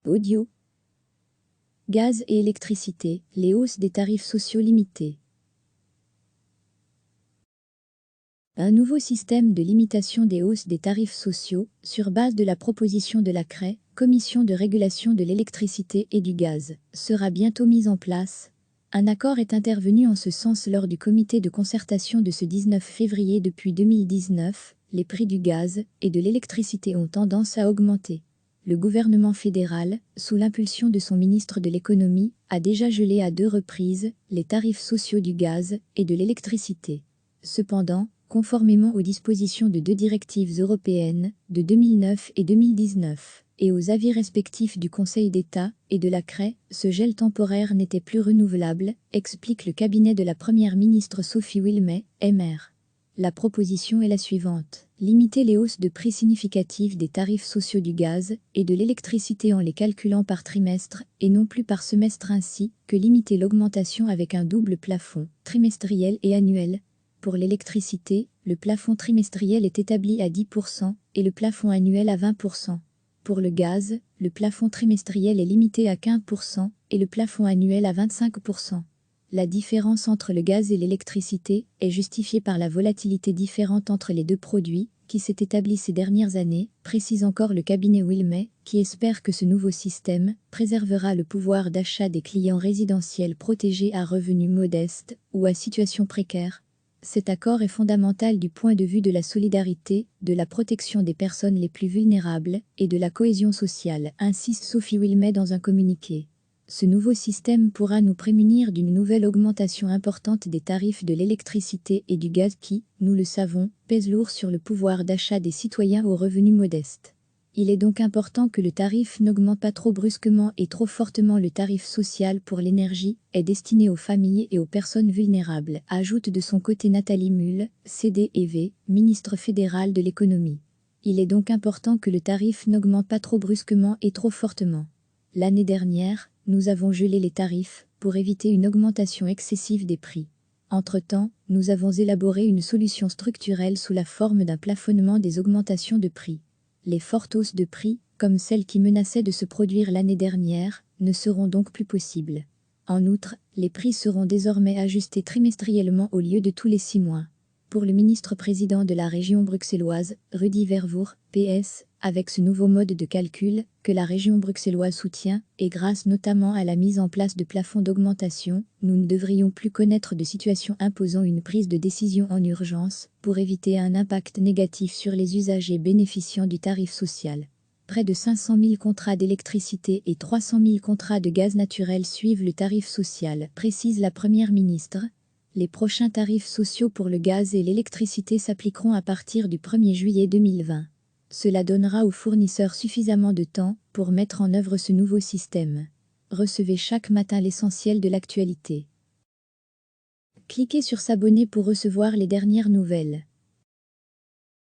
Audio. Gaz et électricité, les hausses des tarifs sociaux limités. Un nouveau système de limitation des hausses des tarifs sociaux, sur base de la proposition de la CRE, Commission de régulation de l'électricité et du gaz, sera bientôt mis en place. Un accord est intervenu en ce sens lors du comité de concertation de ce 19 février. Depuis 2019, les prix du gaz et de l'électricité ont tendance à augmenter. Le gouvernement fédéral, sous l'impulsion de son ministre de l'économie, a déjà gelé à 2 reprises les tarifs sociaux du gaz et de l'électricité. Cependant, conformément aux dispositions de 2 directives européennes, de 2009 et 2019, et aux avis respectifs du Conseil d'État et de la CRE, ce gel temporaire n'était plus renouvelable, explique le cabinet de la Première ministre Sophie Wilmès, MR. La proposition est la suivante: limiter les hausses de prix significatives des tarifs sociaux du gaz et de l'électricité en les calculant par trimestre et non plus par semestre, ainsi que limiter l'augmentation avec un double plafond, trimestriel et annuel. Pour l'électricité, le plafond trimestriel est établi à 10% et le plafond annuel à 20%. Pour le gaz, le plafond trimestriel est limité à 15% et le plafond annuel à 25%. La différence entre le gaz et l'électricité est justifiée par la volatilité différente entre les deux produits, qui s'est établie ces dernières années, précise encore le cabinet Wilmès, qui espère que ce nouveau système préservera le pouvoir d'achat des clients résidentiels protégés à revenus modestes ou à situation précaire. Cet accord est fondamental du point de vue de la solidarité, de la protection des personnes les plus vulnérables et de la cohésion sociale, insiste Sophie Wilmès dans un communiqué. Ce nouveau système pourra nous prémunir d'une nouvelle augmentation importante des tarifs de l'électricité et du gaz qui, nous le savons, pèse lourd sur le pouvoir d'achat des citoyens aux revenus modestes. Il est donc important que le tarif n'augmente pas trop brusquement et trop fortement. Le tarif social pour l'énergie est destiné aux familles et aux personnes vulnérables, ajoute de son côté Nathalie Mühl, CDEV, ministre fédérale de l'économie. Il est donc important que le tarif n'augmente pas trop brusquement et trop fortement. L'année dernière, nous avons gelé les tarifs pour éviter une augmentation excessive des prix. Entre-temps, nous avons élaboré une solution structurelle sous la forme d'un plafonnement des augmentations de prix. Les fortes hausses de prix, comme celles qui menaçaient de se produire l'année dernière, ne seront donc plus possibles. En outre, les prix seront désormais ajustés trimestriellement au lieu de tous les 6 mois. Pour le ministre-président de la région bruxelloise, Rudy Vervoort, PS, avec ce nouveau mode de calcul, que la région bruxelloise soutient, et grâce notamment à la mise en place de plafonds d'augmentation, nous ne devrions plus connaître de situation imposant une prise de décision en urgence, pour éviter un impact négatif sur les usagers bénéficiant du tarif social. Près de 500 000 contrats d'électricité et 300 000 contrats de gaz naturel suivent le tarif social, précise la Première ministre. Les prochains tarifs sociaux pour le gaz et l'électricité s'appliqueront à partir du 1er juillet 2020. Cela donnera aux fournisseurs suffisamment de temps pour mettre en œuvre ce nouveau système. Recevez chaque matin l'essentiel de l'actualité. Cliquez sur s'abonner pour recevoir les dernières nouvelles.